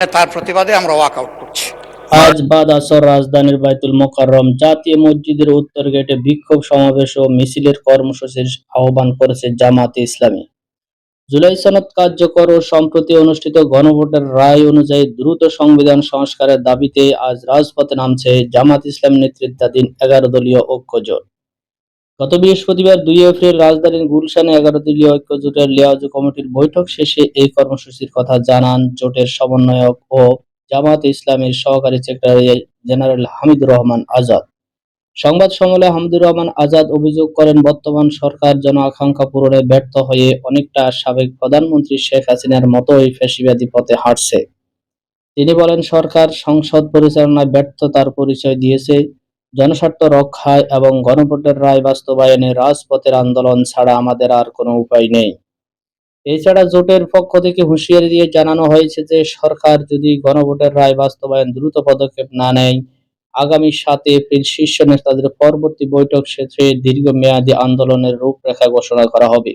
তার প্রতিবাদে আমরা ওয়াকআউট করছি। আজ বাদ আসর রাজধানীর বাইতুল মোকাররম জাতীয় মসজিদের উত্তর গেটে বিক্ষোভ সমাবেশ ও মিছিলের কর্মসূচির আহ্বান করেছে জামায়াতে ইসলামী। জুলাই সনদ কার্যকর ও সম্প্রতি অনুষ্ঠিত গণভোটের রায় অনুযায়ী দ্রুত সংবিধান সংস্কারের দাবিতে আজ রাজপথে নামছে জামায়াতে ইসলামী নেতৃত্বাধীন ১১ দলীয় ঐক্যজোট। গত বৃহস্পতিবার ২ এপ্রিল রাজধানীর গুলশানে ১১ দলীয় ঐক্যজোটের লিয়াজু কমিটির বৈঠক শেষে এই কর্মসূচির কথা জানান জোটের সমন্বয়ক ও জামায়াতে ইসলামীর সহকারী সেক্রেটারি জেনারেল হামিদুর রহমান আজাদ। সংবাদ সম্মেলনে হামিদুর রহমান আজাদ অভিযোগ করেন, বর্তমান সরকার জন আকাঙ্ক্ষা পূরণে ব্যর্থ হয়ে অনেকটা সাবেক প্রধানমন্ত্রী শেখ হাসিনার মতোই ফ্যাসিবাদী পথে হাঁটছে। তিনি বলেন, সরকার সংসদ পরিচালনায় ব্যর্থতার পরিচয় দিয়েছে। জনস্বার্থ রক্ষায় এবং গণভোটের রায় বাস্তবায়নে রাজপথের আন্দোলন ছাড়া আমাদের আর কোনো উপায় নেই। এছাড়া জোটের পক্ষ থেকে হুঁশিয়ারি দিয়ে জানানো হয়েছে যে সরকার যদি গণভোটের রায় বাস্তবায়ন দ্রুত পদক্ষেপ না নেয়, আগামী ৭ এপ্রিল শীর্ষ নেতাদের পরবর্তী বৈঠক শেষে দীর্ঘমেয়াদী আন্দোলনের রূপরেখা ঘোষণা করা হবে।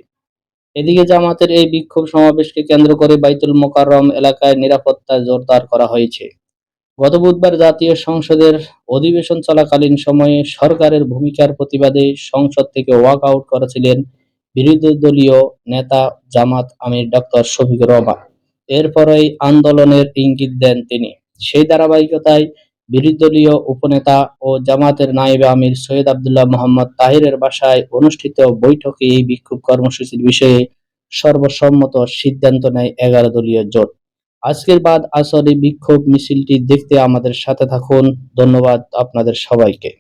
এদিকে জামাতের এই বিক্ষোভ সমাবেশকে কেন্দ্র করে বাইতুল মোকাররম এলাকায় নিরাপত্তা জোরদার করা হয়েছে। গত বুধবার জাতীয় সংসদের অধিবেশন চলাকালীন সময়ে সরকারের ভূমিকার প্রতিবাদে সংসদ থেকে ওয়াকআউট করেছিলেন বিরোধী দলীয় নেতা জামাত আমির ডক্টর শফিকুর রহমান। এরপরই আন্দোলনের ইঙ্গিত দেন তিনি। সেই ধারাবাহিকতায় বিরোধী দলীয় উপনেতা ও জামাতের নায়েবে আমির সৈয়দ আব্দুল্লাহ মোহাম্মদ তাহিরের বাসায় অনুষ্ঠিত বৈঠকে এই বিক্ষোভ কর্মসূচির বিষয়ে সর্বসম্মত সিদ্ধান্ত নেয় ১১ দলীয় জোট। আজকের বাদ আসর এই বিক্ষোভ মিছিলটি দেখতে আমাদের সাথে থাকুন। ধন্যবাদ আপনাদের সবাইকে।